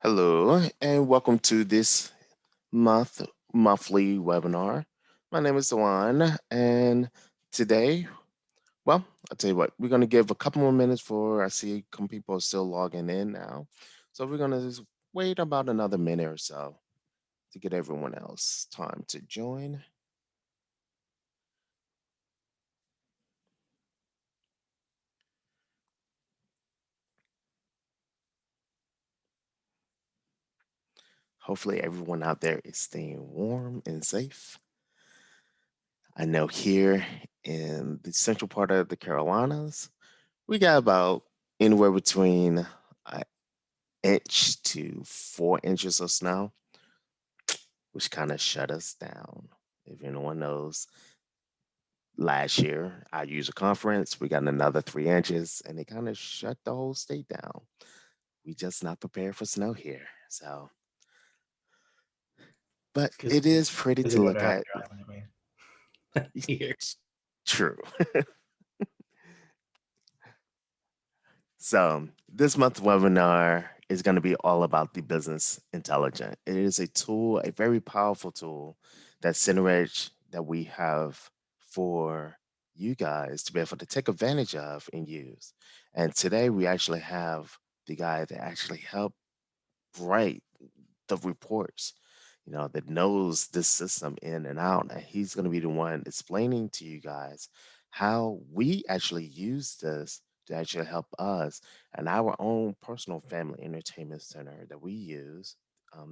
Hello, and welcome to this month monthly webinar. My name is Dywon, and today, well, I'll tell you what, we're going to give a couple more minutes for I see some people are still logging in now. So we're going to just wait about another minute or so to get everyone else time to join. Hopefully, everyone out there is staying warm and safe. I know here in the central part of the Carolinas, we got about anywhere between an inch to 4 inches of snow, which kind of shut us down. If anyone knows, last year, our user conference, we got another 3 inches, and it kind of shut the whole state down. We just not prepared for snow here. So, but Because it is pretty we to don't look have at. driving here. True. So this month's webinar is going to be all about the business intelligence. It is a tool, a very powerful tool that CenterEdge that we have for you guys to be able to take advantage of and use. And today we actually have the guy that actually helped write the reports, that knows this system in and out. And he's going to be the one explaining to you guys how we actually use this to actually help us and our own personal family entertainment center that we use,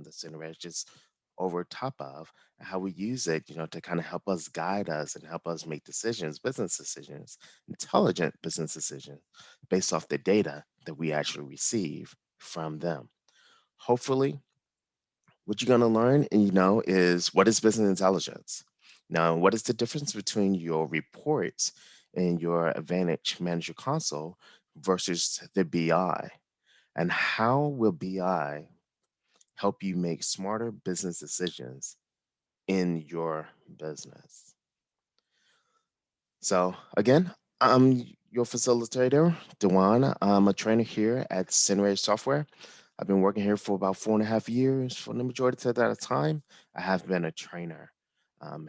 the center is just over top of, and how we use it, to kind of help us guide us and help us make decisions, business decisions, intelligent business decisions based off the data that we actually receive from them. Hopefully, what you're going to learn, is what is business intelligence. Now, what is the difference between your reports in your Advantage Manager console versus the BI? And how will BI help you make smarter business decisions in your business? So, again, I'm your facilitator, Dywon. I'm a trainer here at CenterEdge Software. I've been working here for about 4.5 years. For the majority of that time, I have been a trainer,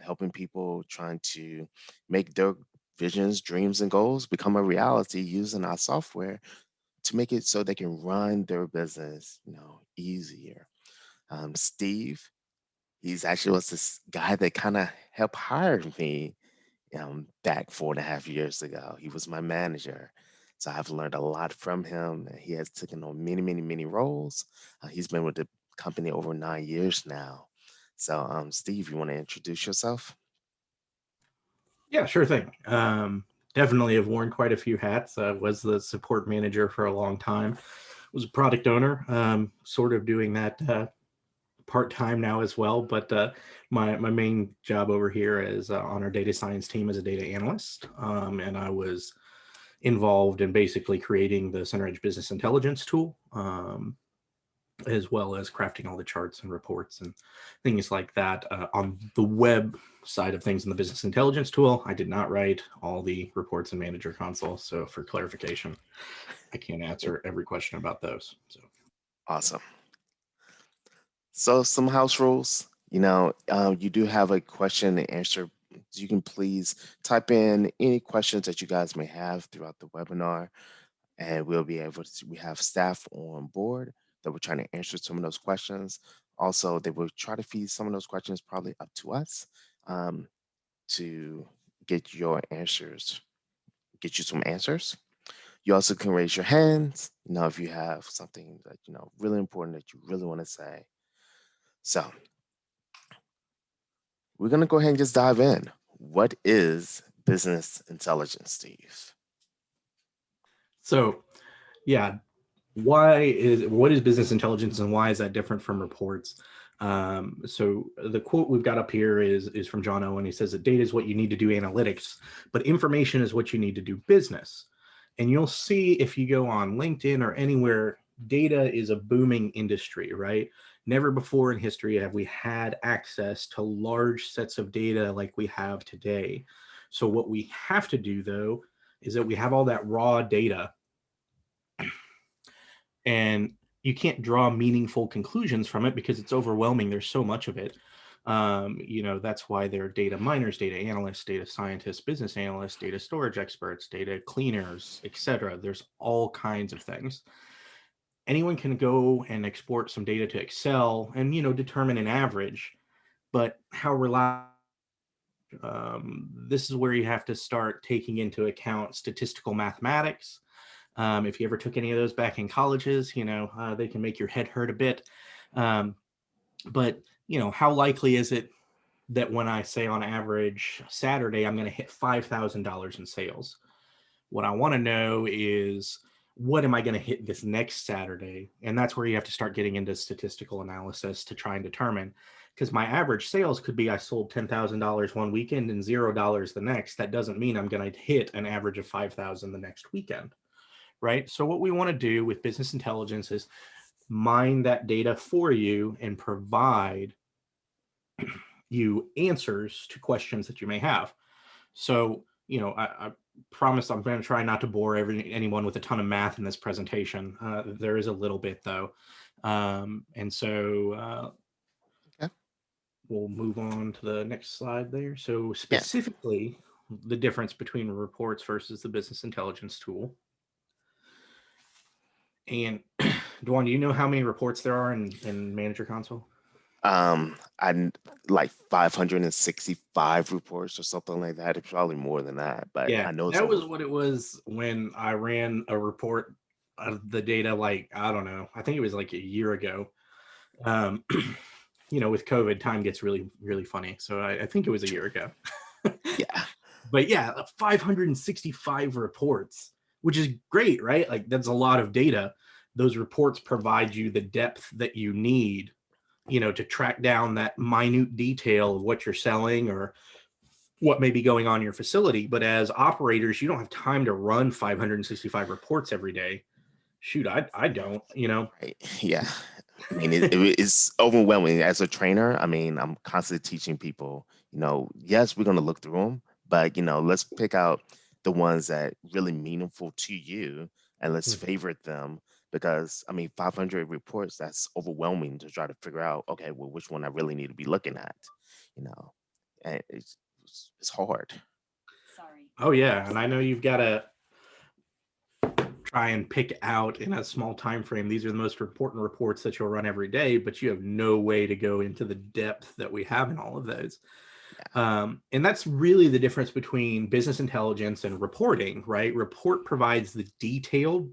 helping people trying to make their visions, dreams, and goals become a reality using our software to make it so they can run their business, easier. Steve, he's actually was this guy that kind of helped hire me back 4.5 years ago. He was my manager. So I've learned a lot from him. And he has taken on many, many, many roles. He's been with the company over 9 years now. So, Steve, you want to introduce yourself? Yeah, sure thing. Definitely have worn quite a few hats. Was the support manager for a long time. Was a product owner, sort of doing that part time now as well. But my main job over here is on our data science team as a data analyst, and I was involved in basically creating the CenterEdge Business Intelligence tool. As well as crafting all the charts and reports and things like that. On the web side of things in the business intelligence tool, I did not write all the reports in Manager Console. So for clarification, I can't answer every question about those. So Awesome. So, some house rules. You do have a question and answer. You can please type in any questions that you guys may have throughout the webinar, and we'll be able to. We have staff on board that we're trying to answer some of those questions. Also, they will try to feed some of those questions probably up to us, to get your answers, get you some answers. You also can raise your hands, if you have something that really important that you really want to say. So we're gonna go ahead and just dive in. What is business intelligence, Steve? so yeah, what is business intelligence and why is that different from reports? So the quote we've got up here is from John Owen. He says that data is what you need to do analytics, but information is what you need to do business. And you'll see if you go on LinkedIn or anywhere, data is a booming industry, right? Never before in history have we had access to large sets of data like we have today. So what we have to do though is that we have all that raw data, and you can't draw meaningful conclusions from it because it's overwhelming. There's so much of it. That's why there are data miners, data analysts, data scientists, business analysts, data storage experts, data cleaners, etc. There's all kinds of things. Anyone can go and export some data to Excel and determine an average, but how reliable? This is where you have to start taking into account statistical mathematics. If you ever took any of those back in colleges, they can make your head hurt a bit. But how likely is it that when I say on average Saturday, I'm going to hit $5,000 in sales? What I want to know is, what am I going to hit this next Saturday? And that's where you have to start getting into statistical analysis to try and determine, because my average sales could be I sold $10,000 one weekend and $0 the next. That doesn't mean I'm going to hit an average of 5,000 the next weekend, right? So what we want to do with business intelligence is mine that data for you and provide you answers to questions that you may have. So, I promise I'm going to try not to bore anyone with a ton of math in this presentation. There is a little bit, though. And so Okay. we'll move on to the next slide there. So Yeah. specifically, the difference between reports versus the business intelligence tool. And Dywon, do you know how many reports there are in Manager Console? I like 565 reports or something like that. It's probably more than that, but Yeah, I know it's that over. was what it was when I ran a report of the data, like, I don't know, I think it was like a year ago. Um, with COVID, time gets really, really funny. So I think it was a year ago. Yeah. But yeah, 565 reports, which is great, right? Like, that's a lot of data. Those reports provide you the depth that you need, to track down that minute detail of what you're selling or what may be going on in your facility. But as operators, you don't have time to run 565 reports every day. Shoot, I don't, Right. Yeah. I mean, it's overwhelming as a trainer. I mean, I'm constantly teaching people, yes, we're going to look through them, but, let's pick out the ones that really meaningful to you and let's favorite them because, I mean, 500 reports, that's overwhelming to try to figure out, okay, well, which one I really need to be looking at, and it's hard. Oh yeah, and I know you've got to try and pick out in a small time frame. These are the most important reports that you'll run every day, but you have no way to go into the depth that we have in all of those. And that's really the difference between business intelligence and reporting, right? Report provides the detailed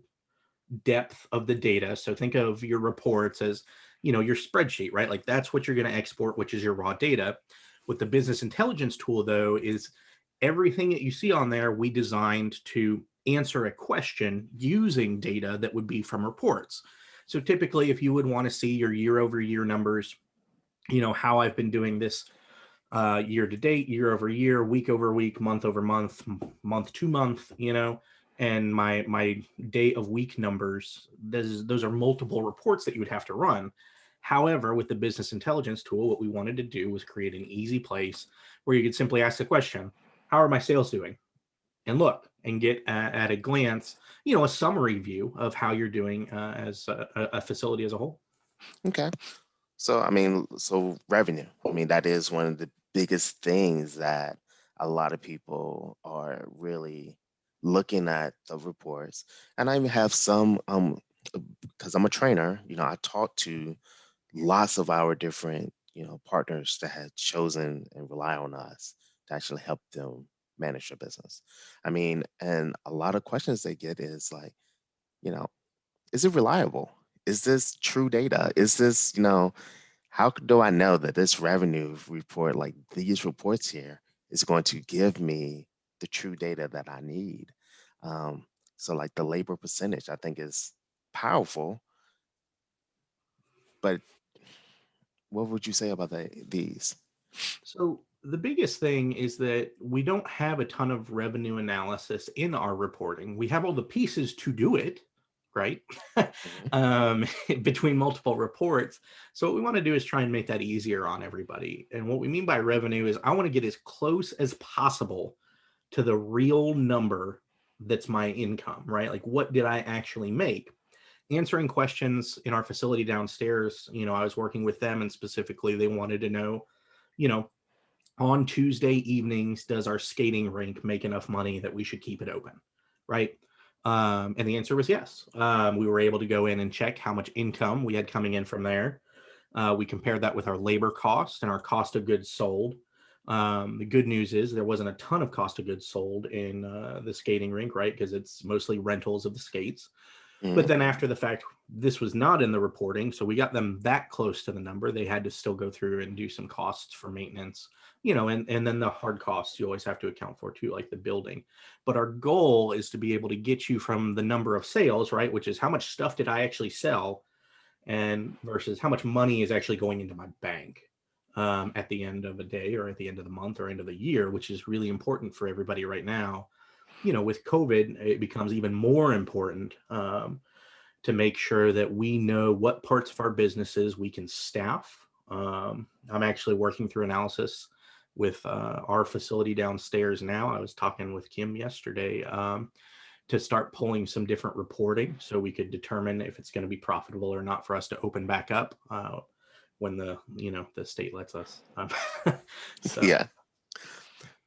depth of the data. So think of your reports as, your spreadsheet, right? Like, that's what you're going to export, which is your raw data. What the business intelligence tool, though, is everything that you see on there, we designed to answer a question using data that would be from reports. So typically, if you would want to see your year over year numbers, how I've been doing this year to date, year over year, week over week, month over month, month to month, and my day of week numbers, those are multiple reports that you would have to run. However, with the business intelligence tool, what we wanted to do was create an easy place where you could simply ask the question, how are my sales doing? And look and get at a glance, a summary view of how you're doing as a facility as a whole. Okay. So, I mean, so revenue, I mean, that is one of the biggest things that a lot of people are really looking at the reports. And I even have some, because I'm a trainer, I talk to lots of our different, partners that had chosen and rely on us to actually help them manage their business. I mean, and a lot of questions they get is like, you know, is it reliable? Is this true data? Is this, how do I know that this revenue report, like these reports here, is going to give me the true data that I need? Um, so, like the labor percentage, I think is powerful. But what would you say about these? So the biggest thing is that we don't have a ton of revenue analysis in our reporting. We have all the pieces to do it, right? Mhm. um, Between multiple reports. So what we want to do is try and make that easier on everybody. And what we mean by revenue is I want to get as close as possible to the real number that's my income, right? Like, what did I actually make? answering questions in our facility downstairs. I was working with them, and specifically they wanted to know, you know, on Tuesday evenings, does our skating rink make enough money that we should keep it open? Right. And the answer was yes. We were able to go in and check how much income we had coming in from there. We compared that with our labor cost and our cost of goods sold. The good news is there wasn't a ton of cost of goods sold in the skating rink, right? Because it's mostly rentals of the skates. But Mhm. then after the fact, this was not in the reporting. So we got them that close to the number. They had to still go through and do some costs for maintenance, and then the hard costs you always have to account for too, like the building. But our goal is to be able to get you from the number of sales, right? Which is how much stuff did I actually sell, and versus how much money is actually going into my bank at the end of a day or at the end of the month or end of the year, which is really important for everybody right now. With COVID, it becomes even more important to make sure that we know what parts of our businesses we can staff. I'm actually working through analysis with our facility downstairs now. I was talking with Kim yesterday to start pulling some different reporting so we could determine if it's going to be profitable or not for us to open back up when the state lets us. So Yeah.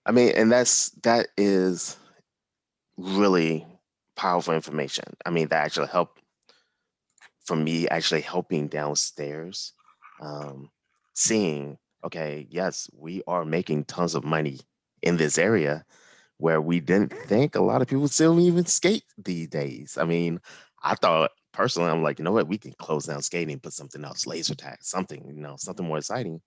I mean, and that is really powerful information. I mean, that actually helped for me actually helping downstairs, um, seeing, okay, yes, we are making tons of money in this area where we didn't think a lot of people still even skate these days. I mean, I thought personally, I'm like, you know what, we can close down skating, put something else, laser tag, something, something more exciting.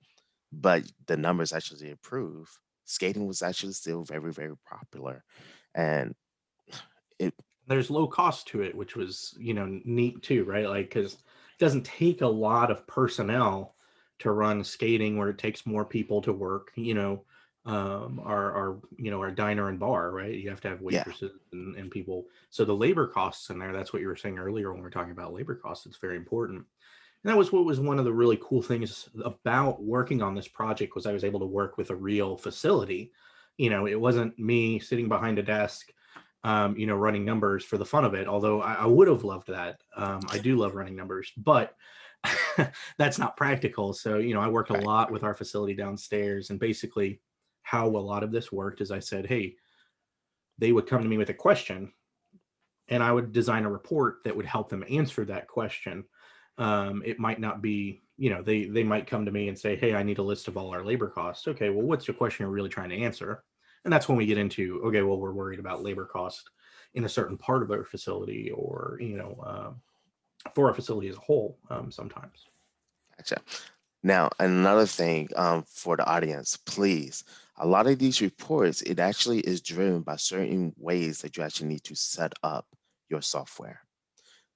But the numbers actually improve. Skating was actually still very, very popular. And it, there's low cost to it, which was, neat too, right? Like, because it doesn't take a lot of personnel to run skating where it takes more people to work, our diner and bar, right? You have to have yeah, waitresses and people. So the labor costs in there, that's what you were saying earlier when we are talking about labor costs. It's very important. And that was what was one of the really cool things about working on this project was I was able to work with a real facility. It wasn't me sitting behind a desk running numbers for the fun of it. Although I would have loved that. I do love running numbers, but that's not practical. So, I worked a right. lot with our facility downstairs, and basically how a lot of this worked is I said, hey, they would come to me with a question and I would design a report that would help them answer that question. It might not be, they might come to me and say, hey, I need a list of all our labor costs. Okay, well, what's your question you're really trying to answer? And that's when we get into, okay, well, we're worried about labor cost in a certain part of our facility or, for our facility as a whole sometimes. Gotcha. Now, another thing for the audience, please, a lot of these reports, it actually is driven by certain ways that you actually need to set up your software.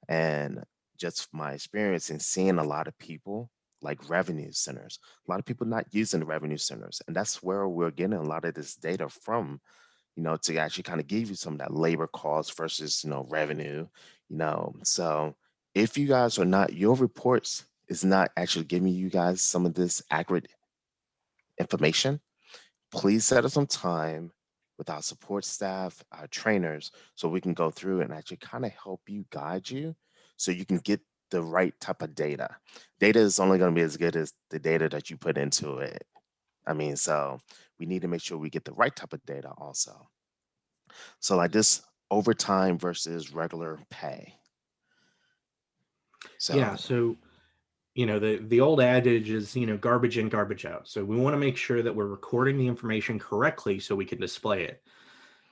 And just my experience in seeing a lot of people like revenue centers, a lot of people not using the revenue centers. And that's where we're getting a lot of this data from, to actually kind of give you some of that labor cost versus, revenue, So if you guys are not, your reports is not actually giving you guys some of this accurate information, please set up some time with our support staff, our trainers, so we can go through and actually kind of help you guide you so you can get the right type of data. Data is only going to be as good as the data that you put into it. I mean, so we need to make sure we get the right type of data also. So, like this overtime versus regular pay. Yeah. So, So, the old adage is, garbage in, garbage out. So we want to make sure that we're recording the information correctly so we can display it.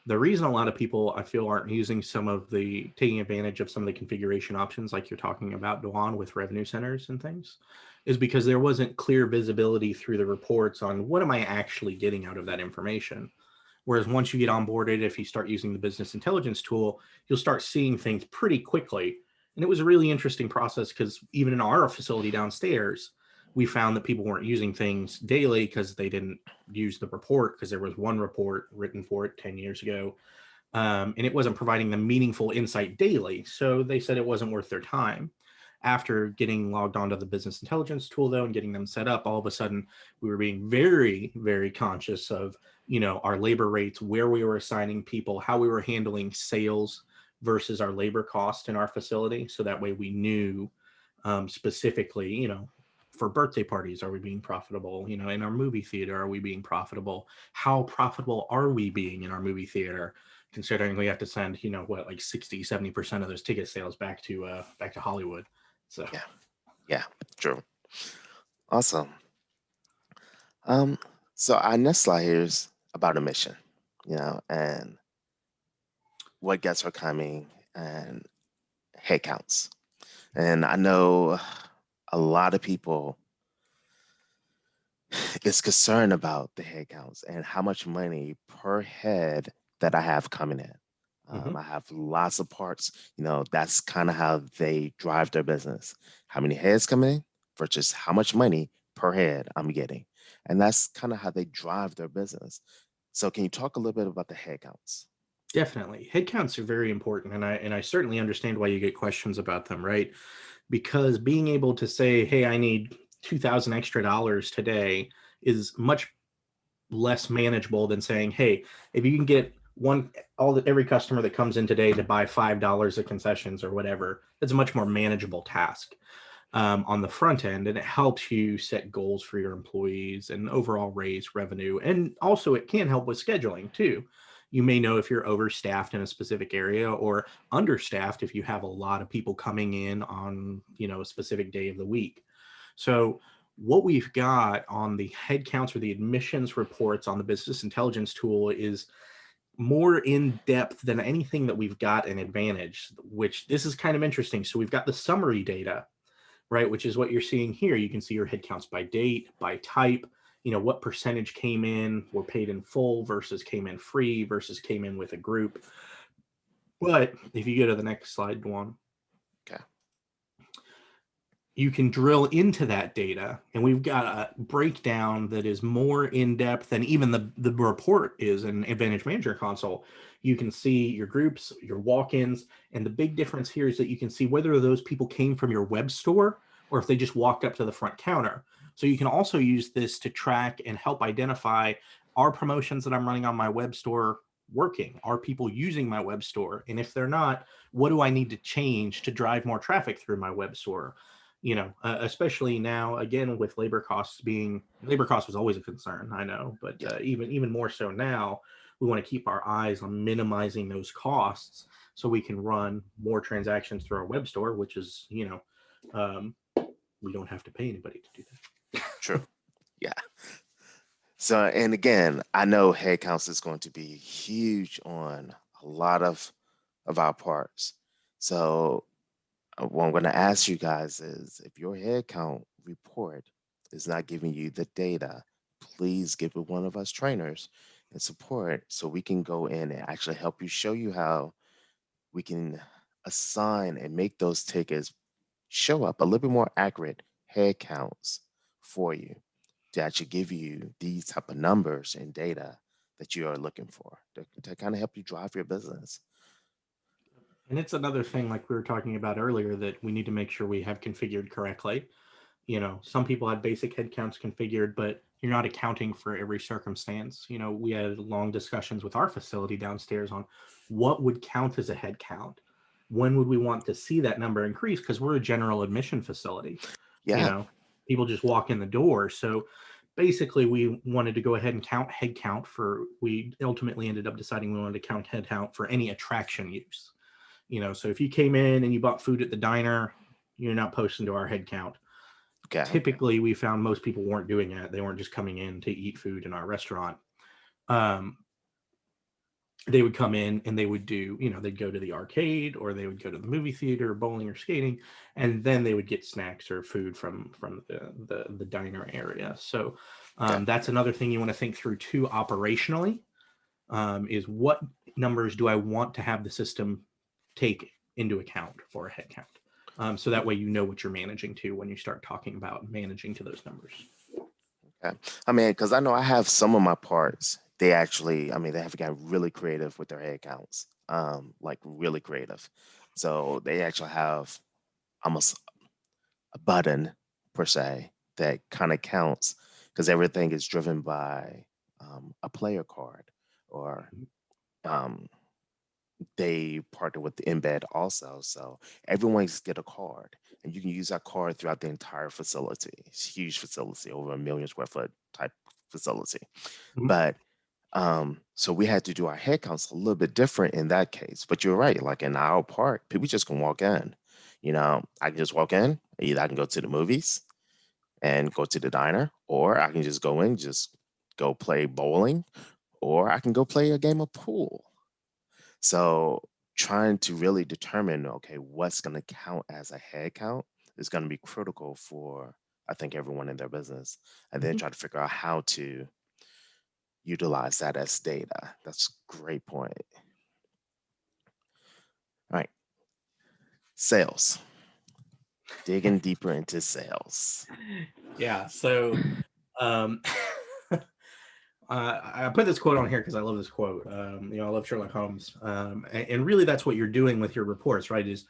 The reason a lot of people I feel aren't using taking advantage of some of the configuration options like you're talking about, Dywon, with revenue centers and things, is because there wasn't clear visibility through the reports on what am I actually getting out of that information. Whereas once you get onboarded, if you start using the business intelligence tool, you'll start seeing things pretty quickly. And it was a really interesting process because even in our facility downstairs, we found that people weren't using things daily because they didn't use the report because there was one report written for it 10 years ago. And it wasn't providing them meaningful insight daily. So they said it wasn't worth their time. After getting logged onto the business intelligence tool, though, and getting them set up, all of a sudden we were being very, very conscious of, our labor rates, where we were assigning people, how we were handling sales, versus our labor cost in our facility. So that way we knew specifically, for birthday parties, are we being profitable? In our movie theater, are we being profitable? How profitable are we being in our movie theater? Considering we have to send, like 60, 70% of those ticket sales back to Hollywood. So Yeah. Yeah. True. Awesome. Um, so our next slide here is about a mission, and what guests are coming and head counts. And I know a lot of people is concerned about the head counts and how much money per head that I have coming in. mhm. I have lots of parts. That's kind of how they drive their business. How many heads come in versus how much money per head I'm getting. And that's kind of how they drive their business. So can you talk a little bit about the head counts? Definitely. Headcounts are very important, and I certainly understand why you get questions about them, right? Because being able to say, "Hey, I need 2,000 extra dollars today," is much less manageable than saying, "Hey, if you can get every customer that comes in today to buy $5 of concessions or whatever," it's a much more manageable task on the front end, and it helps you set goals for your employees and overall raise revenue. And also, it can help with scheduling too. You may know if you're overstaffed in a specific area or understaffed if you have a lot of people coming in on a specific day of the week. So what we've got on the headcounts or the admissions reports on the business intelligence tool is more in depth than anything that we've got in Advantage, which this is kind of interesting. So we've got the summary data, right? Which is what you're seeing here. You can see your headcounts by date, by type, what percentage came in, were paid in full versus came in free versus came in with a group. But if you go to the next slide, Dwan, Okay. you can drill into that data, and we've got a breakdown that is more in depth than even the report is in Advantage Manager Console. You can see your groups, your walk-ins, and the big difference here is that you can see whether those people came from your web store or if they just walked up to the front counter. So you can also use this to track and help identify, are promotions that I'm running on my web store working? Are people using my web store? And if they're not, what do I need to change to drive more traffic through my web store? Especially now, again, with labor costs was always a concern, I know, but Yeah. even more so now, we want to keep our eyes on minimizing those costs so we can run more transactions through our web store, which is, um, we don't have to pay anybody to do True. Yeah. So, and again, I know head counts is going to be huge on a lot of our parts. So, what I'm going to ask you guys is if your head count report is not giving you the data, please give it one of us trainers and support so we can go in and actually help you show you how we can assign and make those tickets show up a little bit more accurate head counts for you to actually give you these type of numbers and data that you are looking for to kind of help you drive your business. that. And it's another thing, like we were talking about earlier, that we need to make sure we have configured correctly. Some people had basic headcounts configured, but you're not accounting for every circumstance. We had long discussions with our facility downstairs on what would count as a head count. When would we want to see that number increase? Because we're a general admission facility. you Yeah. know People just walk in the door. So basically we wanted to go ahead and count head count for, we ultimately ended up deciding we wanted to count head count for any attraction use. So if you came in and you bought food at the diner, you're not posting to our head count. Okay. Typically we found most people weren't doing that. They weren't just coming in to eat food in our restaurant. um, they would come in and they would do, they'd go to the arcade or they would go to the movie theater, bowling or skating, and then they would get snacks or food from the diner area. So Okay. that's another thing you want to think through too operationally, is what numbers do I want to have the system take into account for a head count. So that way you know what you're managing to when you start talking about managing to those numbers. Okay. I mean, because I know I have some of my parts. They actually, I mean, they have got really creative with their head counts, like really creative. So they actually have almost a button per se that kind of counts because everything is driven by a player card or um, they partner with the embed also. So everyone's get a card, and you can use that card throughout the entire facility. It's a huge facility, over 1 million square foot type facility. Mhm. But so we had to do our head counts a little bit different in that case. But you're right, like in our park, people just can walk in. I can just walk in. Either I can go to the movies and go to the diner, or I can just go in, just go play bowling, or I can go play a game of pool. So trying to really determine, okay, what's going to count as a head count is going to be critical for, I think, everyone in their business, and then Mhm. try to figure out how to utilize that as data. That's a great point. All right, sales. Digging deeper into sales. Yeah. So um, I put this quote on here because I love this quote. I love Sherlock Holmes, and really that's what you're doing with your reports, right? Is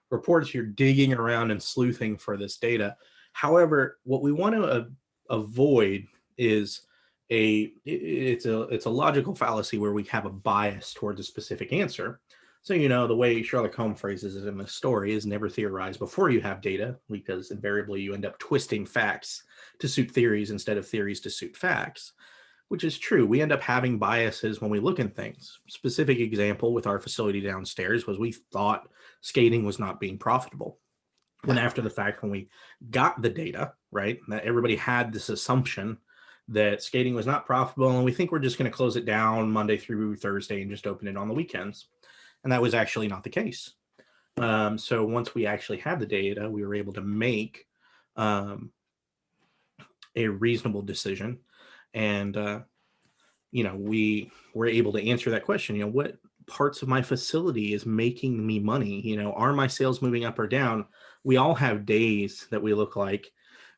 reports you're digging around and sleuthing for this data. However, what we want to avoid is it's a logical fallacy where we have a bias towards a specific answer. So the way Sherlock Holmes phrases it in the story is never theorize before you have data, because invariably you end up twisting facts to suit theories instead of theories to suit facts, which is true. We end up having biases when we look at things. Specific example with our facility downstairs was we thought skating was not being profitable. When Okay. after the fact, when we got the data, right, that everybody had this assumption that skating was not profitable, and we think we're just going to close it down Monday through Thursday and just open it on the weekends. And that was actually not the case. So once we actually had the data, we were able to make um, a reasonable decision. And we were able to answer that question. What parts of my facility is making me money? Are my sales moving up or down? We all have days that we look like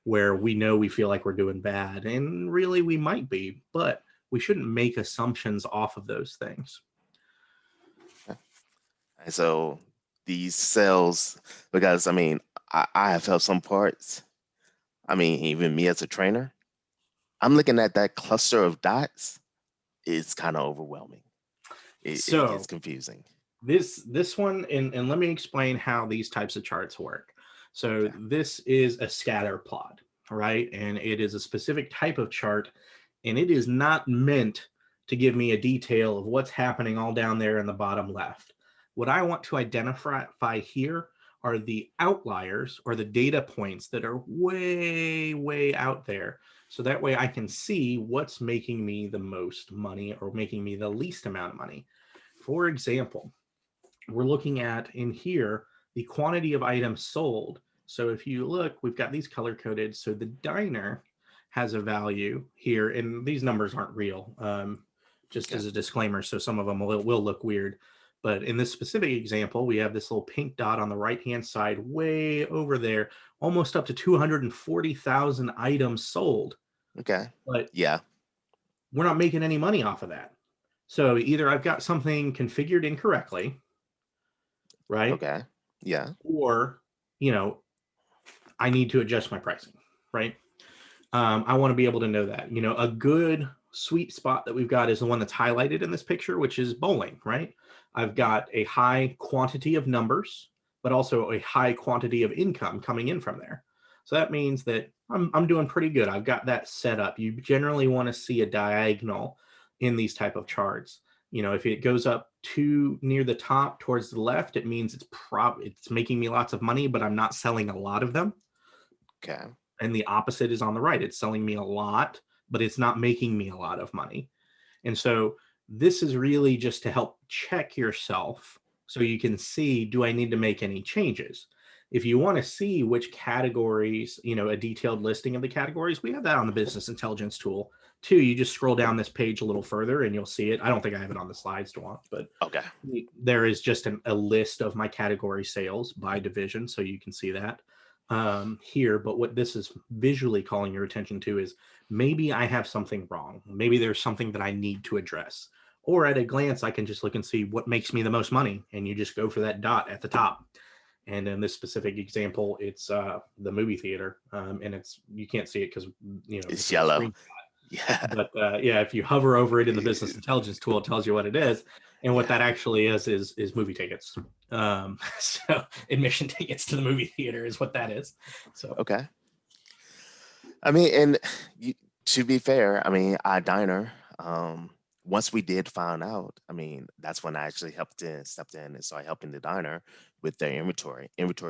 where we feel like we're doing bad, and really we might be, but we shouldn't make assumptions off of those things. And so these sales, because I have felt some parts. Even me as a trainer, I'm looking at that cluster of dots. It's kind of overwhelming. It gets So confusing. this one, and let me explain how these types of charts work. So Okay. this is a scatter plot, right? And it is a specific type of chart, and it is not meant to give me a detail of what's happening all down there in the bottom left. What I want to identify here are the outliers, or the data points that are way, way out there. So that way I can see what's making me the most money or making me the least amount of money. For example, we're looking at in here the quantity of items sold. So if you look, we've got these color coded. So the diner has a value here, and these numbers aren't real, just Okay. as a disclaimer. So some of them will look weird. But in this specific example, we have this little pink dot on the right-hand side, way over there, almost up to 240,000 items sold. Okay. But Yeah. we're not making any money off of that. So either I've got something configured incorrectly, right? Okay. Yeah. Or, you know, I need to adjust my pricing, right? I want to be able to know that. A good sweet spot that we've got is the one that's highlighted in this picture, which is bowling, right? I've got a high quantity of numbers, but also a high quantity of income coming in from there. So that means that I'm doing pretty good. I've got that set up. You generally want to see a diagonal in these type of charts. If it goes up too near the top towards the left, it means it's making me lots of money, but I'm not selling a lot of them. Okay. And the opposite is on the right. It's selling me a lot, but it's not making me a lot of money. And so this is really just to help check yourself so you can see, do I need to make any changes? If you want to see which categories, a detailed listing of the categories, we have that on the business intelligence tool too. You just scroll down this page a little further and you'll see it. I don't think I have it on the slides to watch, but Okay. there is just a list of my category sales by division. So you can see that here. But what this is visually calling your attention to is maybe I have something wrong. Maybe there's something that I need to address. Or at a glance, I can just look and see what makes me the most money. And you just go for that dot at the top. And in this specific example, it's the movie theater. And you can't see it because, It's it's a yellow. screenshot. Yeah. But yeah, if you hover over it in the business intelligence tool, it tells you what it is. And what Yeah. that actually is movie tickets. So admission tickets to the movie theater is what that is. So Okay. I mean, and you, to be fair, I mean, our diner, once we did find out, I mean, that's when I actually stepped in and started helping the diner with their inventory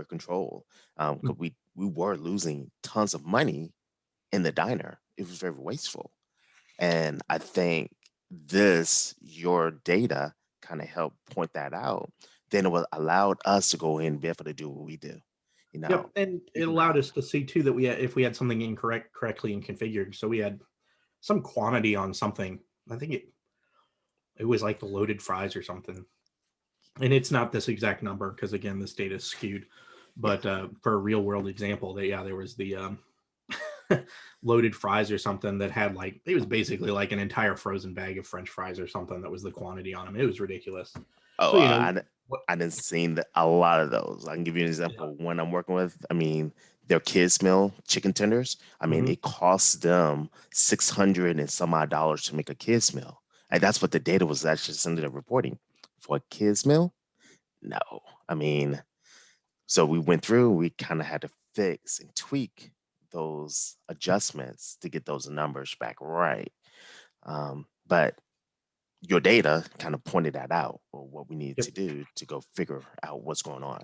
control. Because we were losing tons of money in the diner. It was very wasteful. And I think your data kind of helped point that out. Then it was allowed us to go in and be able to do what we do. You know, yep, and we it can allowed us to see too that we had, if we had something correctly and configured. So we had some quantity on something. I think it was like the loaded fries or something. And it's not this exact number because again, this data is skewed. yeah. But for a real world example, there was the loaded fries or something that had like, it was basically like an entire frozen bag of French fries or something that was the quantity on them. It was ridiculous. Oh, So what? I didn't seen a lot of those. I can give you an Yeah. example. One I'm working with, I mean, their kids meal chicken tenders. I mean, Mhm. it costs them 600 and some odd dollars to make a kids meal, and that's what the data was actually sending a reporting for a kids meal. No, I mean, so we went through. We kind of had to fix and tweak those adjustments to get those numbers back right. But your data kind of pointed that out, or what we needed to Yep. do to go figure out what's going on.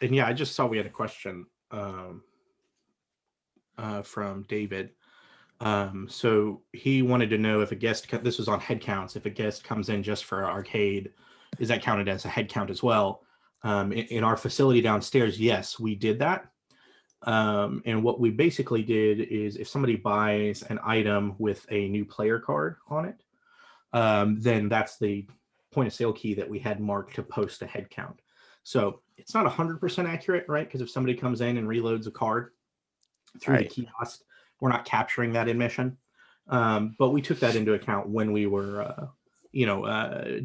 And yeah, I just saw we had a question from David. So he wanted to know if a guest, this was on head counts, if a guest comes in just for arcade, is that counted as a head count as well? In our facility downstairs, yes, we did that. And what we basically did is if somebody buys an item with a new player card on it, then that's the point of sale key that we had marked to post a head count. So it's not 100% accurate, right? Because if somebody comes in and reloads a card through the Right. kiosk, we're not capturing that admission. But we took that into account when we were,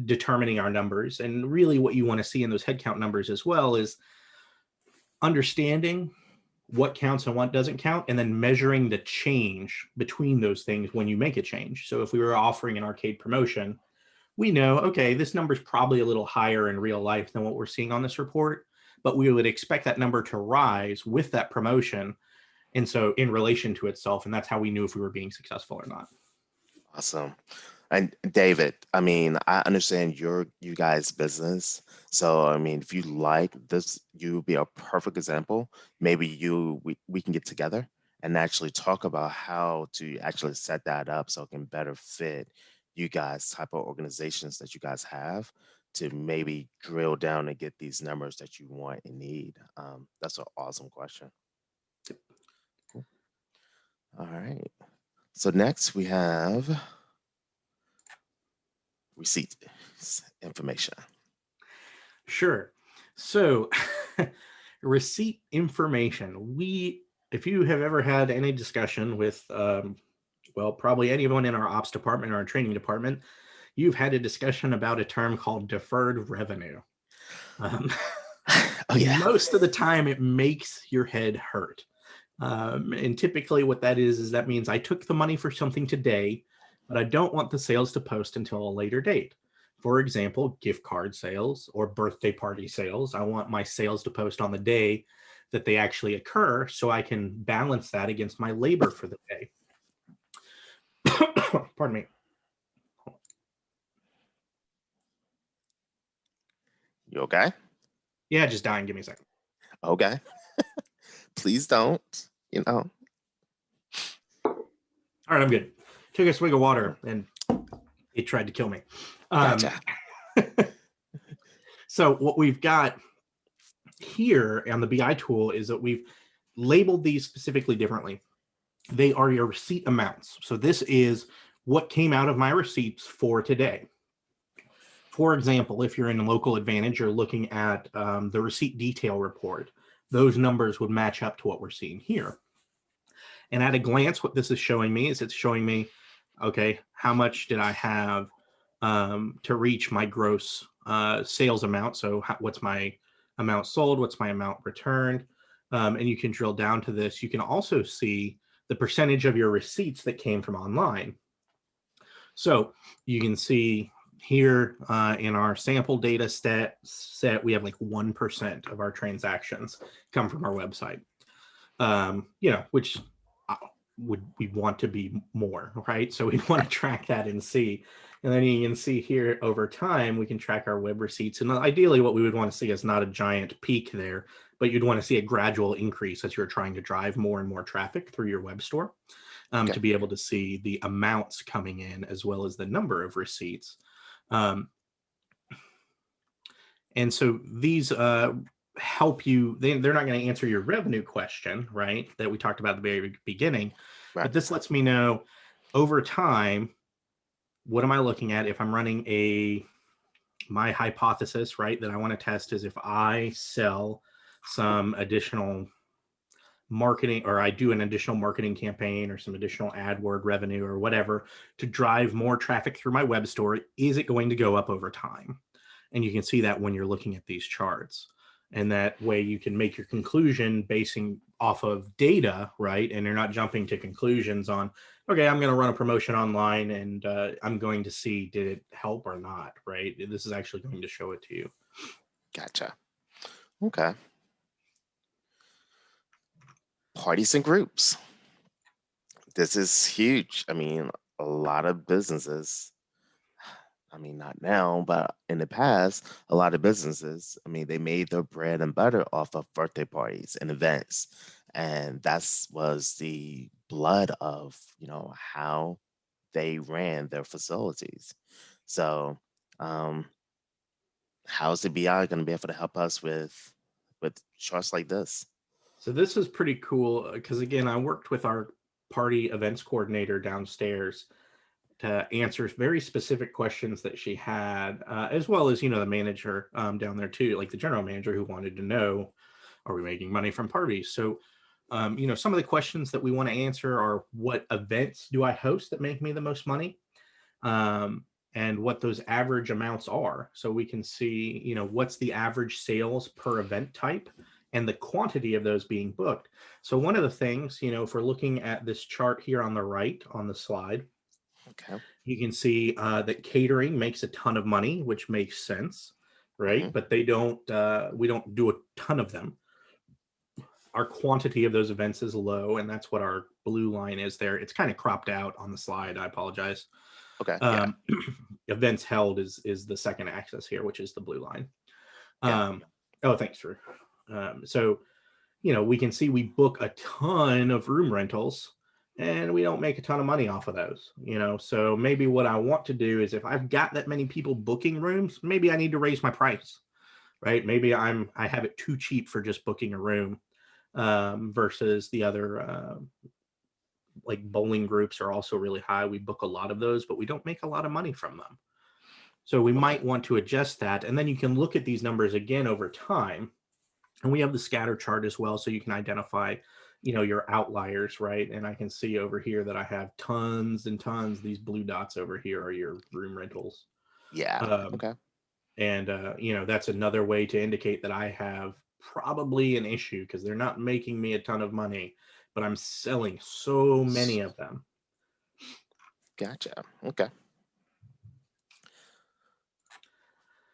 determining our numbers. And really, what you want to see in those headcount numbers as well is understanding what counts and what doesn't count, and then measuring the change between those things when you make a change. So if we were offering an arcade promotion, we know, okay, this number is probably a little higher in real life than what we're seeing on this report, but we would expect that number to rise with that promotion. And so in relation to itself, and that's how we knew if we were being successful or not. Awesome. And David, I mean, I understand you guys' business. So I mean, if you like this, you would be a perfect example. Maybe we can get together and actually talk about how to actually set that up so it can better fit you guys type of organizations that you guys have to maybe drill down and get these numbers that you want and need. That's an awesome question. Cool. All right. So next we have receipt information. Sure. So receipt information. If you have ever had any discussion with, well, probably anyone in our ops department or our training department, you've had a discussion about a term called deferred revenue. Um, Oh yeah. most of the time, it makes your head hurt. And typically, what that is that means I took the money for something today, but I don't want the sales to post until a later date. For example, gift card sales or birthday party sales. I want my sales to post on the day that they actually occur so I can balance that against my labor for the day. Pardon me. You okay? Yeah, just dying. Give me a second. Okay. Please don't. You know. All right, I'm good. Took a swig of water and it tried to kill me. Um, Gotcha. so what we've got here on the BI tool is that we've labeled these specifically differently. They are your receipt amounts. So this is what came out of my receipts for today. For example, if you're in Local Advantage, you're looking at the receipt detail report. Those numbers would match up to what we're seeing here. And at a glance, what this is showing me is it's showing me, okay, how much did I have to reach my gross sales amount? So what's my amount sold? What's my amount returned? And you can drill down to this. You can also see the percentage of your receipts that came from online. So you can see here in our sample data set, we have like 1% of our transactions come from our website. Which we'd want to be more, right? So we'd want to track that and see. And then you can see here over time, we can track our web receipts. And ideally, what we would want to see is not a giant peak there, but you'd want to see a gradual increase as you're trying to drive more and more traffic through your web store to be able to see the amounts coming in as well as the number of receipts. And so these help you. They're not going to answer your revenue question, right, that we talked about at the very beginning. Right. But this lets me know over time, what am I looking at if I'm running my hypothesis, right, that I want to test is if I sell some additional marketing, or I do an additional marketing campaign or some additional AdWord revenue or whatever to drive more traffic through my web store, is it going to go up over time? And you can see that when you're looking at these charts. And that way you can make your conclusion basing off of data, right? And you're not jumping to conclusions on, okay, I'm going to run a promotion online and I'm going to see, did it help or not, right? This is actually going to show it to you. Gotcha. Okay. Parties and groups. This is huge. I mean, a lot of businesses, I mean, not now, but in the past, a lot of businesses, I mean, they made their bread and butter off of birthday parties and events. And that was the blood of, how they ran their facilities. So, how's the BI going to be able to help us with charts like this? So this is pretty cool because, again, I worked with our party events coordinator downstairs to answer very specific questions that she had, as well as, the manager down there too, like the general manager, who wanted to know, are we making money from parties? So, some of the questions that we want to answer are, what events do I host that make me the most money? And what those average amounts are. So we can see, what's the average sales per event type and the quantity of those being booked. So one of the things, if we're looking at this chart here on the right on the slide, Okay. you can see that catering makes a ton of money, which makes sense, right? Mm-hmm. But we don't do a ton of them. Our quantity of those events is low, and that's what our blue line is there. It's kind of cropped out on the slide. I apologize. Okay. Yeah. Events held is the second axis here, which is the blue line. Yeah. Oh, thanks, Drew. So, we can see we book a ton of room rentals and we don't make a ton of money off of those, so maybe what I want to do is, if I've got that many people booking rooms, maybe I need to raise my price, right? Maybe I have it too cheap for just booking a room versus the other, like bowling groups are also really high. We book a lot of those, but we don't make a lot of money from them. So we might want to adjust that. And then you can look at these numbers again over time. And we have the scatter chart as well, so you can identify, your outliers, right? And I can see over here that I have tons and tons. These blue dots over here are your room rentals. Yeah. Okay. And, that's another way to indicate that I have probably an issue, because they're not making me a ton of money, but I'm selling so many of them. Gotcha. Okay.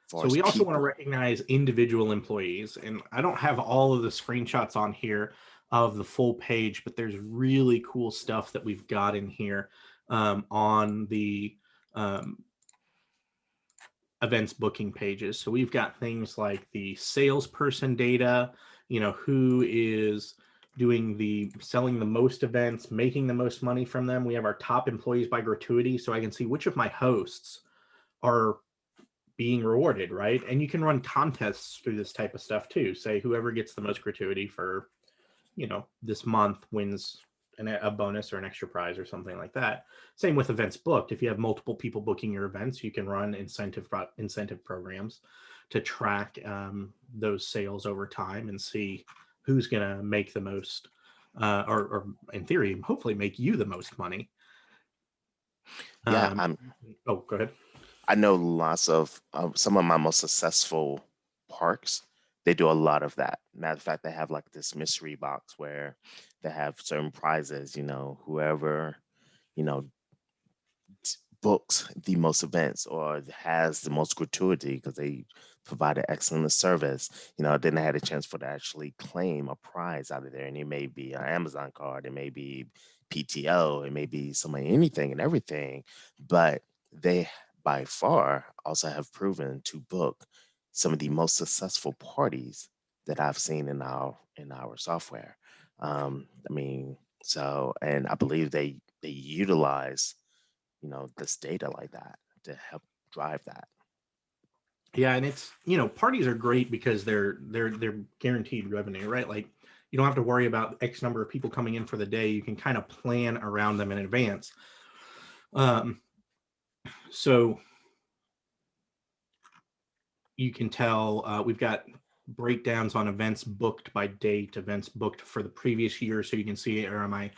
So we also want to recognize individual employees, and I don't have all of the screenshots on here of the full page, but there's really cool stuff that we've got in here on the events booking pages. So we've got things like the salesperson data, who is selling the most events, making the most money from them. We have our top employees by gratuity, so I can see which of my hosts are being rewarded, right? And you can run contests through this type of stuff too. Say whoever gets the most gratuity for, this month wins a bonus or an extra prize or something like that. Same with events booked. If you have multiple people booking your events, you can run incentive programs to track those sales over time and see who's going to make the most, or in theory, hopefully make you the most money. Yeah. Oh, go ahead. I know lots of some of my most successful parks They do a lot of that. Matter of fact, they have like this mystery box where they have certain prizes, whoever, you know, books the most events or has the most gratuity because they provided excellent service, then they had a chance for to actually claim a prize out of there. And it may be an Amazon card, it may be PTO, it may be somebody, anything and everything. But they by far also have proven to book some of the most successful parties that I've seen in our software. I mean, so and I believe they utilize this data like that to help drive that. Yeah, and it's, parties are great because they're guaranteed revenue, right? Like you don't have to worry about X number of people coming in for the day. You can kind of plan around them in advance. So you can tell we've got breakdowns on events booked by date, events booked for the previous year. So you can see, or am I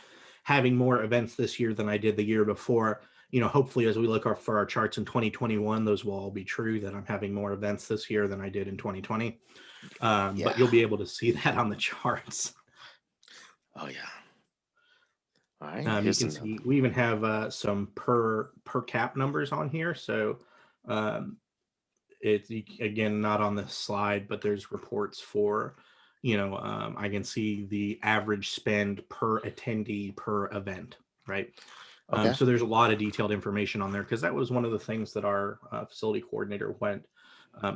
having more events this year than I did the year before? Hopefully as we look for our charts in 2021, those will all be true, that I'm having more events this year than I did in 2020. Yeah. But you'll be able to see that on the charts. Oh yeah. All right. You Here's can another. see we even have some per cap numbers on here. So it's again not on this slide, but there's reports for, I can see the average spend per attendee per event, right? Okay. So there's a lot of detailed information on there because that was one of the things that our facility coordinator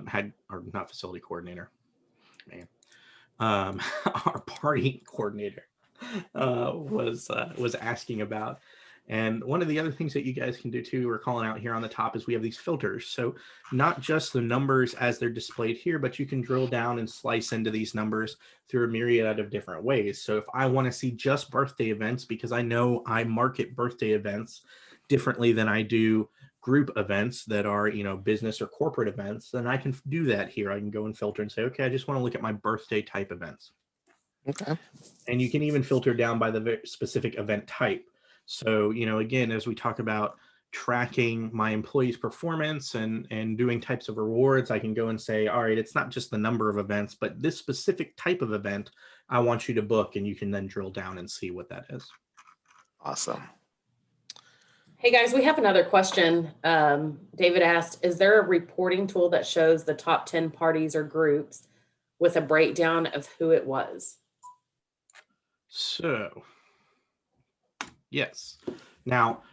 had, or not facility coordinator, man, our party coordinator was asking about. And one of the other things that you guys can do too, we're calling out here on the top, is we have these filters. So not just the numbers as they're displayed here, but you can drill down and slice into these numbers through a myriad of different ways. So if I want to see just birthday events, because I know I market birthday events differently than I do group events that are, business or corporate events, then I can do that here. I can go and filter and say, okay, I just want to look at my birthday type events. Okay. And you can even filter down by the specific event type. So, again, as we talk about tracking my employees' performance and doing types of rewards, I can go and say, all right, it's not just the number of events, but this specific type of event I want you to book. And you can then drill down and see what that is. Awesome. Hey guys, we have another question. David asked, is there a reporting tool that shows the top 10 parties or groups with a breakdown of who it was? So, yes. Now,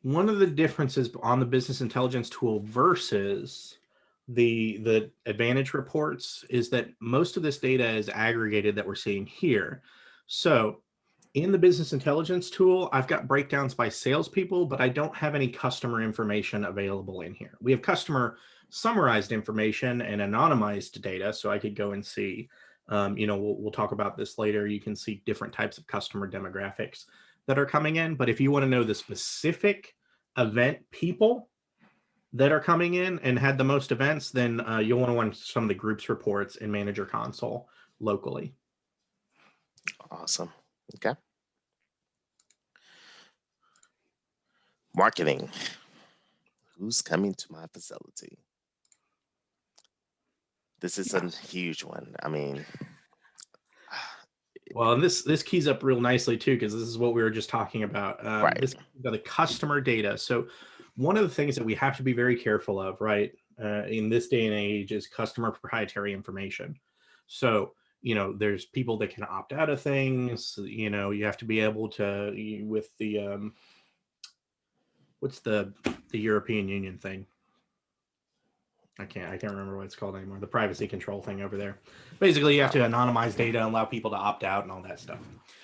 one of the differences on the business intelligence tool versus the advantage reports is that most of this data is aggregated that we're seeing here. So in the business intelligence tool, I've got breakdowns by salespeople, but I don't have any customer information available in here. We have customer summarized information and anonymized data. So I could go and see, we'll talk about this later. You can see different types of customer demographics that are coming in. But if you want to know the specific event people that are coming in and had the most events, then you'll want to want some of the groups reports in Manager Console locally. Awesome. Okay. Marketing. Who's coming to my facility? This is a huge one. I mean, well, and this keys up real nicely too, because this is what we were just talking about. right. This the customer data. So one of the things that we have to be very careful of, right, in this day and age, is customer proprietary information. So there's people that can opt out of things. You have to be able to, with the what's the European Union thing? I can't remember what it's called anymore. The privacy control thing over there. Basically, you have to anonymize data and allow people to opt out and all that stuff.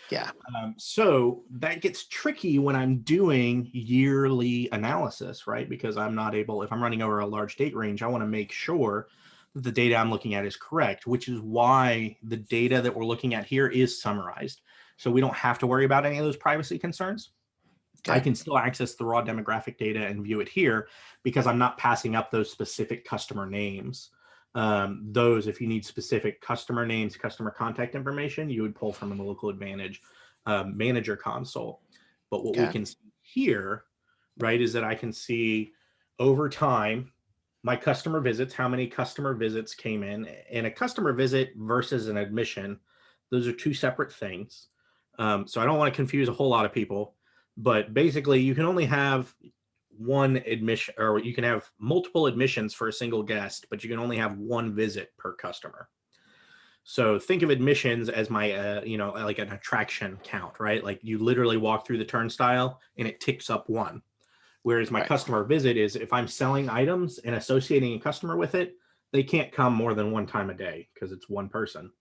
Yeah. So that gets tricky when I'm doing yearly analysis, right? Because I'm not able, if I'm running over a large date range, I want to make sure that the data I'm looking at is correct, which is why the data that we're looking at here is summarized. So we don't have to worry about any of those privacy concerns. Okay. I can still access the raw demographic data and view it here because I'm not passing up those specific customer names. Those, if you need specific customer names, customer contact information, you would pull from a local advantage Manager Console. But what we can see here, right, is that I can see over time my customer visits, how many customer visits came in, and a customer visit versus an admission. Those are two separate things. So I don't want to confuse a whole lot of people, but basically you can only have one admission, or you can have multiple admissions for a single guest, but you can only have one visit per customer. So think of admissions as my, like an attraction count, right? Like you literally walk through the turnstile and it ticks up one. Whereas my Right. customer visit is if I'm selling items and associating a customer with it, they can't come more than one time a day because it's one person.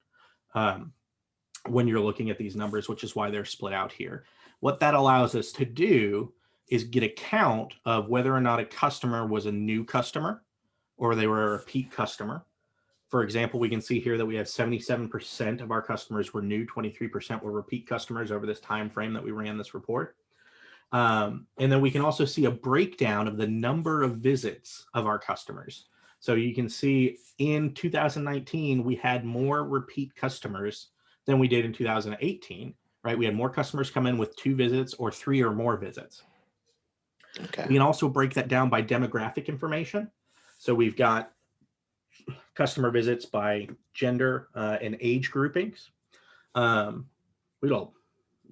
When you're looking at these numbers, which is why they're split out here. What that allows us to do is get a count of whether or not a customer was a new customer or they were a repeat customer. For example, we can see here that we have 77% of our customers were new, 23% were repeat customers over this time frame that we ran this report. And then we can also see a breakdown of the number of visits of our customers. So you can see in 2019, we had more repeat customers than we did in 2018, right? We had more customers come in with 2 visits or 3 or more visits. Okay. We can also break that down by demographic information. So we've got customer visits by gender and age groupings. We got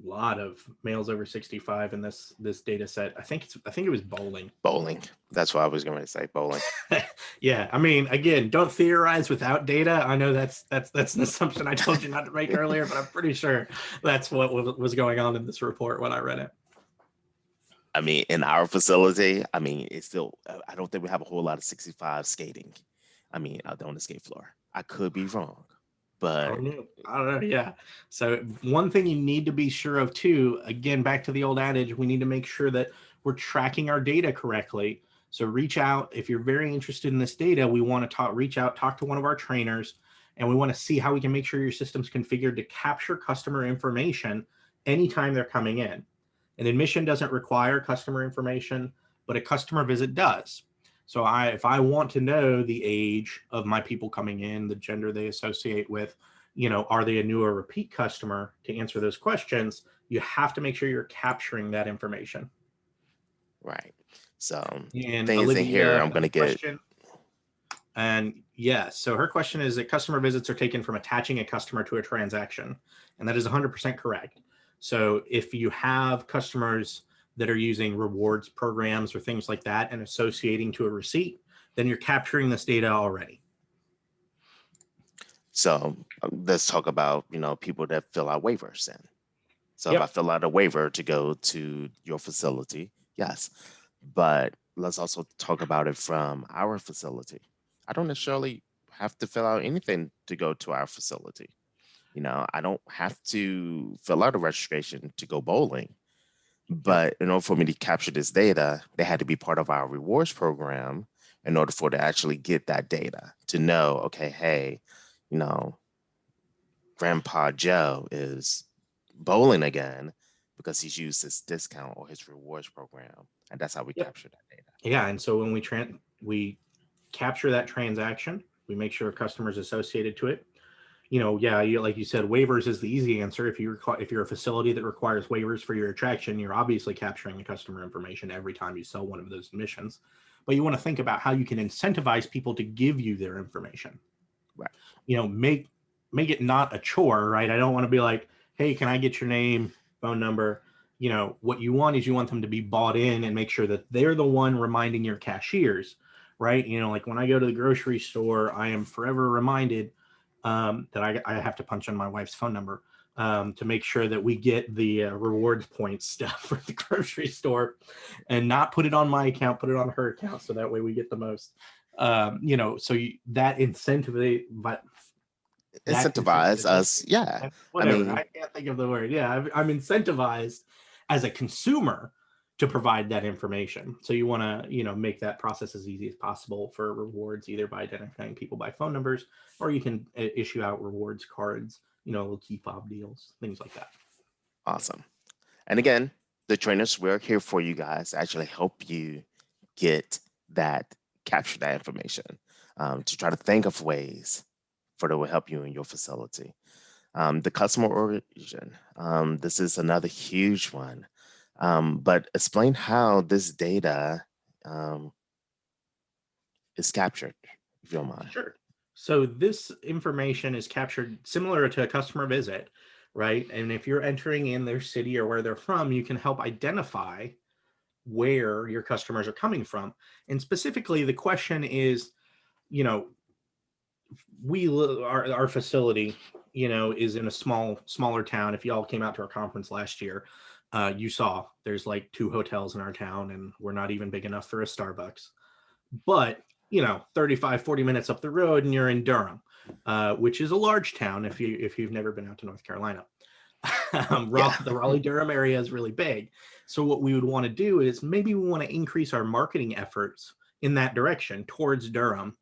a lot of males over 65 in this data set. I think it was bowling. Bowling. That's what I was going to say. Bowling. Yeah, I mean, again, don't theorize without data. I know that's an assumption I told you not to make earlier, but I'm pretty sure that's what was going on in this report when I read it. I mean, in our facility, I mean, it's still, I don't think we have a whole lot of 65 skating. I mean, out there on the skate floor. I could be wrong, but I don't know. Yeah. So one thing you need to be sure of too, again, back to the old adage, we need to make sure that we're tracking our data correctly. So reach out if you're very interested in this data. We want to talk to one of our trainers, and we want to see how we can make sure your system's configured to capture customer information anytime they're coming in. An admission doesn't require customer information, but a customer visit does. So if I want to know the age of my people coming in, the gender they associate with, are they a new or repeat customer? To answer those questions, you have to make sure you're capturing that information. right. So And things in here, I'm going to get. Question. And yes, so her question is that customer visits are taken from attaching a customer to a transaction. And that is 100% correct. So if you have customers that are using rewards programs or things like that and associating to a receipt, then you're capturing this data already. So let's talk about, people that fill out waivers then. So Yep. if I fill out a waiver to go to your facility, yes. But let's also talk about it from our facility. I don't necessarily have to fill out anything to go to our facility. I don't have to fill out a registration to go bowling. But in order for me to capture this data, they had to be part of our rewards program in order for to actually get that data to know, okay, hey, Grandpa Joe is bowling again because he's used his discount or his rewards program. And that's how we capture that data. Yeah. And so when we capture that transaction, we make sure a customer is associated to it. Like you said, waivers is the easy answer. If you're a facility that requires waivers for your attraction, you're obviously capturing the customer information every time you sell one of those admissions. But you want to think about how you can incentivize people to give you their information. Right. Make it not a chore, right? I don't want to be like, hey, can I get your name, phone number? What you want is you want them to be bought in and make sure that they're the one reminding your cashiers, right? Like when I go to the grocery store, I am forever reminded that I have to punch in my wife's phone number to make sure that we get the rewards points stuff for the grocery store and not put it on my account, put it on her account. So that way we get the most, that incentive, but incentivize us. Yeah. Whatever. I can't think of the word. Yeah. I'm incentivized as a consumer to provide that information. So you want to, make that process as easy as possible for rewards, either by identifying people by phone numbers, or you can issue out rewards cards, little key fob deals, things like that. Awesome. And again, the trainers, we're here for you guys to actually help you capture that information, to try to think of ways that will help you in your facility. The customer origin, this is another huge one. But explain how this data is captured, if you don't mind. Sure. So this information is captured similar to a customer visit, right? And if you're entering in their city or where they're from, you can help identify where your customers are coming from. And specifically, the question is, you know, our facility, you know, is in a smaller town. If y'all came out to our conference last year, you saw there's like 2 hotels in our town, and we're not even big enough for a Starbucks. But, you know, 35, 40 minutes up the road and you're in Durham, which is a large town if you've never been out to North Carolina. The Raleigh-Durham area is really big. So what we would want to do is maybe we want to increase our marketing efforts in that direction towards Durham.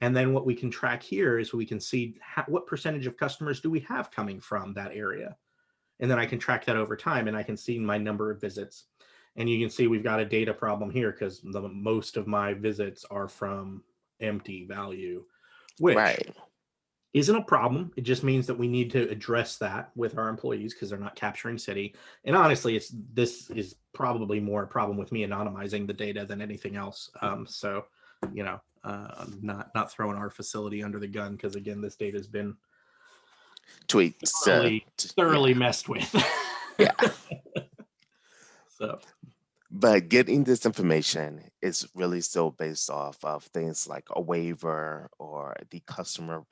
And then what we can track here is we can see what percentage of customers do we have coming from that area. And then I can track that over time, and I can see my number of visits. And you can see we've got a data problem here because most of my visits are from empty value, which isn't a problem. It just means that we need to address that with our employees because they're not capturing city. And honestly, this is probably more a problem with me anonymizing the data than anything else. So, you know, not throwing our facility under the gun because, again, this data has been tweaked, thoroughly messed with. Yeah. So, but getting this information is really still based off of things like a waiver or the customer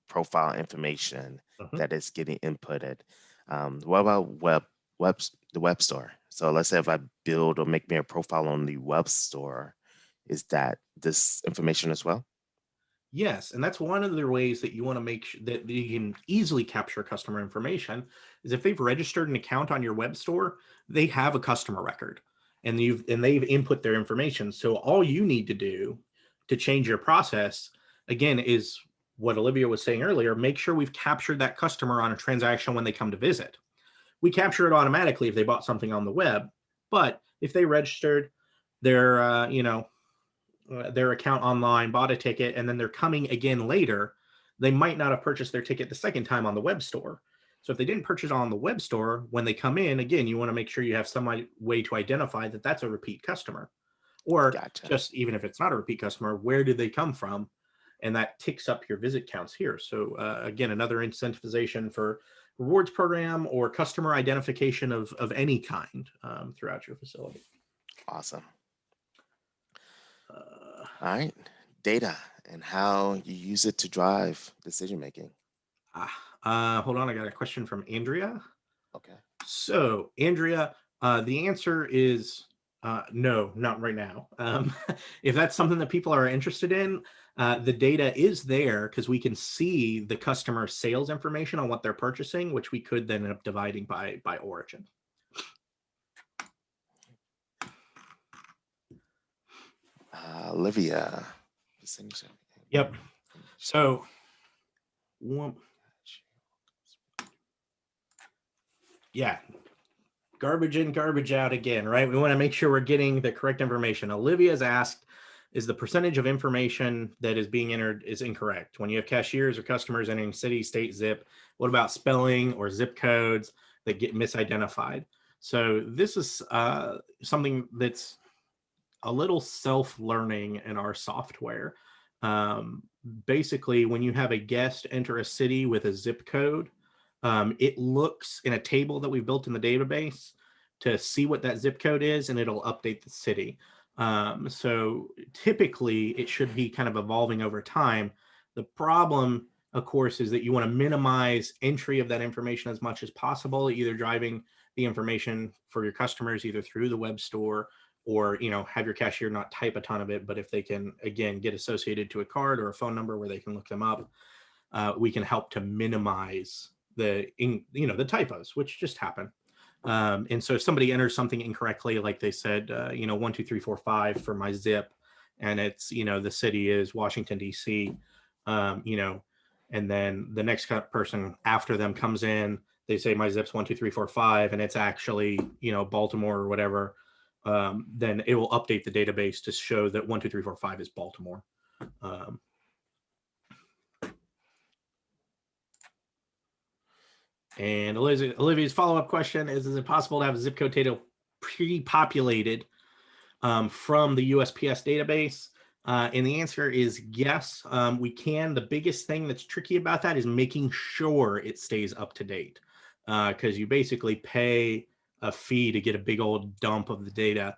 profile information that is getting inputted. What about the web store? So let's say if I build or make me a profile on the web store, is that this information as well? Yes, and that's one of the ways that you want to make sure that you can easily capture customer information is if they've registered an account on your web store, they have a customer record and they've input their information. So all you need to do to change your process, again, is what Olivia was saying earlier, make sure we've captured that customer on a transaction when they come to visit. We capture it automatically if they bought something on the web, but if they registered their, their account online, bought a ticket, and then they're coming again later, they might not have purchased their ticket the second time on the web store. So if they didn't purchase on the web store, when they come in, again, you want to make sure you have some way to identify that that's a repeat customer. Or just even if it's not a repeat customer, where did they come from? And that ticks up your visit counts here. So again, another incentivization for rewards program or customer identification of any kind throughout your facility. Awesome. All right, data and how you use it to drive decision making. Hold on, I got a question from Andrea. Okay. So Andrea, the answer is no, not right now. If that's something that people are interested in, the data is there because we can see the customer sales information on what they're purchasing, which we could then end up dividing by origin. Olivia. Yep. So, yeah, garbage in, garbage out again, right? We want to make sure we're getting the correct information. Olivia's asked, is the percentage of information that is being entered is incorrect? When you have cashiers or customers entering city, state, zip, what about spelling or zip codes that get misidentified? So this is something that's a little self-learning in our software. Basically, when you have a guest enter a city with a zip code, it looks in a table that we've built in the database to see what that zip code is, and it'll update the city. So typically, it should be kind of evolving over time. The problem, of course, is that you want to minimize entry of that information as much as possible, either driving the information for your customers either through the web store or, have your cashier not type a ton of it, but if they can, again, get associated to a card or a phone number where they can look them up, we can help to minimize the typos, which just happen. And so if somebody enters something incorrectly, like they said, 1, 2, 3, 4, 5 for my zip, and it's, the city is Washington, D.C., and then the next person after them comes in, they say my zip's 1, 2, 3, 4, 5, and it's actually, Baltimore or whatever. Then it will update the database to show that 1, 2, 3, 4, 5 is Baltimore. And Olivia's follow-up question is it possible to have a zip code table pre-populated from the USPS database? And the answer is yes, we can. The biggest thing that's tricky about that is making sure it stays up to date, because you basically pay a fee to get a big old dump of the data,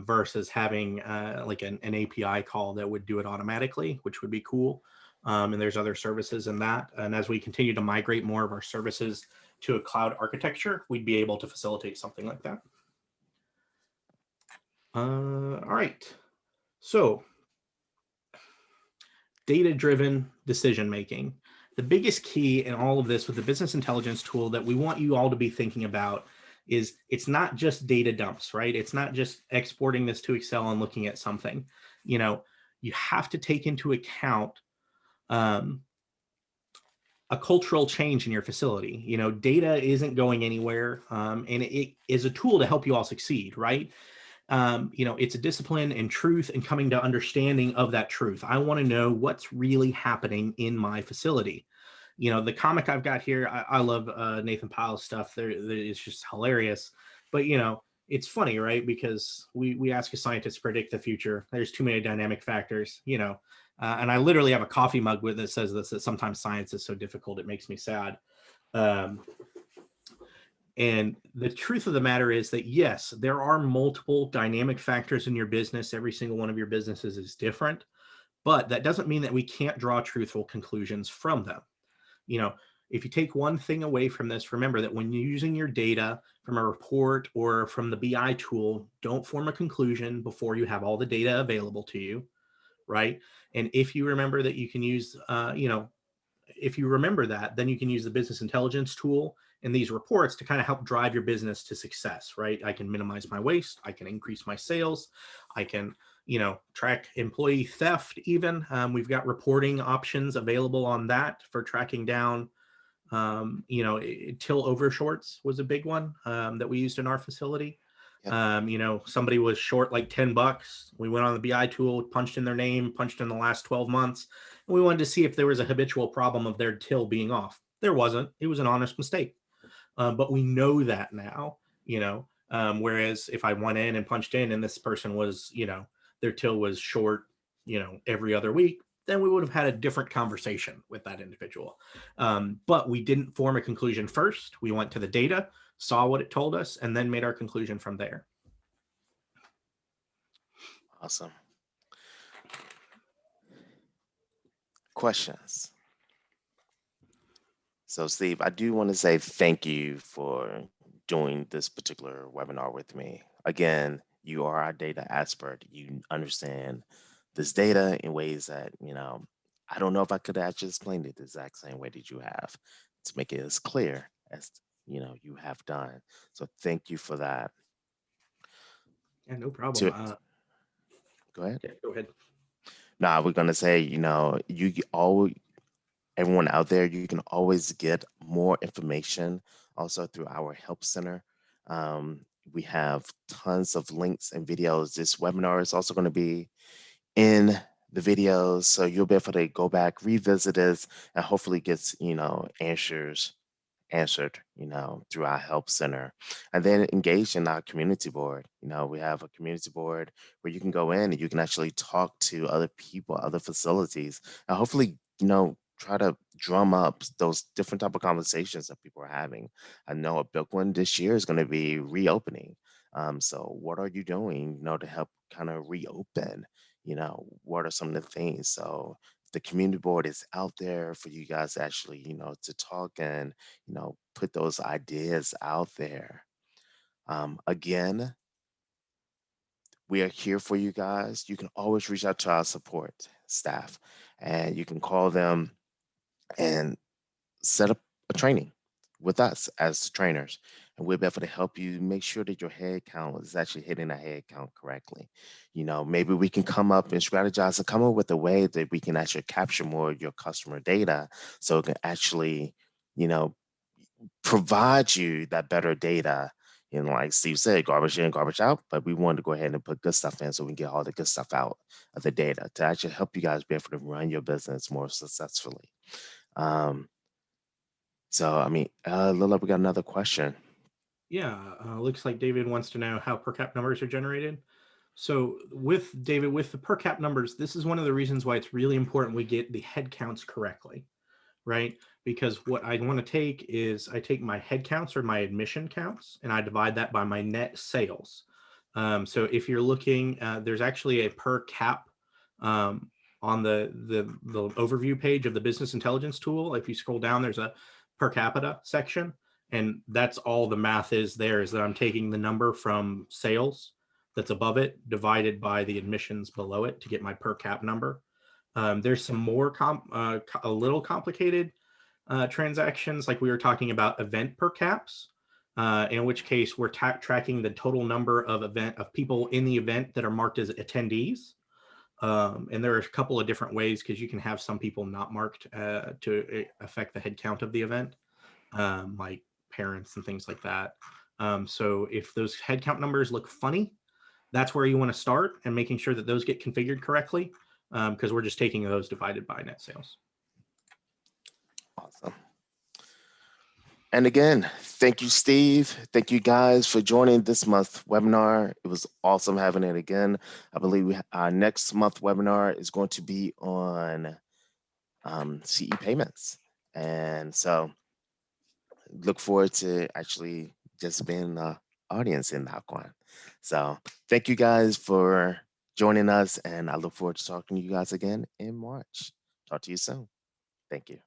versus having like an API call that would do it automatically, which would be cool. And there's other services in that. And as we continue to migrate more of our services to a cloud architecture, we'd be able to facilitate something like that. All right. So data-driven decision-making. The biggest key in all of this with the business intelligence tool that we want you all to be thinking about is it's not just data dumps, right? It's not just exporting this to Excel and looking at something. You know, you have to take into account a cultural change in your facility. You know, data isn't going anywhere, and it is a tool to help you all succeed, right? You know, it's a discipline and truth and coming to understanding of that truth. I want to know what's really happening in my facility. You know, the comic I've got here, I love Nathan Pyle's stuff. It's just hilarious. But, you know, it's funny, right? Because we ask a scientist to predict the future. There's too many dynamic factors, you know. And I literally have a coffee mug with that says this, that sometimes science is so difficult, it makes me sad. And the truth of the matter is that, yes, there are multiple dynamic factors in your business. Every single one of your businesses is different, but that doesn't mean that we can't draw truthful conclusions from them. You know, if you take one thing away from this, remember that when you're using your data from a report or from the BI tool, don't form a conclusion before you have all the data available to you, right? And if you remember that you can use, you know, if you remember that, then you can use the business intelligence tool and these reports to kind of help drive your business to success, right? I can minimize my waste. I can increase my sales. I can, you know, track employee theft even. We've got reporting options available on that for tracking down, you know, till overshorts was a big one that we used in our facility. Yep. You know, somebody was short like $10. We went on the BI tool, punched in their name, punched in the last 12 months. And we wanted to see if there was a habitual problem of their till being off. There wasn't. It was an honest mistake. But we know that now, you know, whereas if I went in and punched in and this person was, you know, their till was short, you know, every other week, then we would have had a different conversation with that individual. But we didn't form a conclusion first. We went to the data, saw what it told us, and then made our conclusion from there. Awesome. Questions? So, Steve, I do want to say thank you for doing this particular webinar with me. Again, you are our data expert. You understand this data in ways that, you know, I don't know if I could actually explain it the exact same way that you have to make it as clear as, you know, you have done. So thank you for that. Yeah, no problem. To Go ahead. Yeah, go ahead. Now, we're going to say, you know, all everyone out there, you can always get more information also through our help center. We have tons of links and videos. This webinar is also going to be in the videos, so you'll be able to go back, revisit this, and hopefully get, you know, answered, you know, through our help center. And then engage in our community board. You know, we have a community board where you can go in and you can actually talk to other people, other facilities, and hopefully, you know, try to drum up those different type of conversations that people are having. I know a big one this year is going to be reopening. So what are you doing, you know, to help kind of reopen? You know, what are some of the things? So the community board is out there for you guys actually, you know, to talk and, you know, put those ideas out there. Again, we are here for you guys. You can always reach out to our support staff and you can call them and set up a training with us as trainers. And we'll be able to help you make sure that your head count is actually hitting a head count correctly. You know, maybe we can come up and strategize and come up with a way that we can actually capture more of your customer data so it can actually, you know, provide you that better data. You know, like Steve said, garbage in, garbage out, but we wanted to go ahead and put good stuff in so we can get all the good stuff out of the data to actually help you guys be able to run your business more successfully. Um, so, I mean, Lila, we got another question. Yeah, looks like David wants to know how per cap numbers are generated. So with David, with the per cap numbers, this is one of the reasons why it's really important we get the head counts correctly, right? Because what I want to take is I take my head counts or my admission counts, and I divide that by my net sales. So if you're looking, there's actually a per cap on the overview page of the business intelligence tool. If you scroll down, there's a per capita section, and that's all the math is there, is that I'm taking the number from sales that's above it divided by the admissions below it to get my per cap number. There's some more a little complicated transactions, like we were talking about event per caps, in which case we're tracking the total number of people in the event that are marked as attendees. And there are a couple of different ways, because you can have some people not marked to affect the head count of the event, like parents and things like that. So if those head count numbers look funny, that's where you want to start, and making sure that those get configured correctly, because we're just taking those divided by net sales. Awesome. And again, thank you, Steve. Thank you guys for joining this month's webinar. It was awesome having it again. I believe our next month webinar is going to be on CE payments. And so look forward to actually just being the audience in that one. So thank you guys for joining us, and I look forward to talking to you guys again in March. Talk to you soon. Thank you.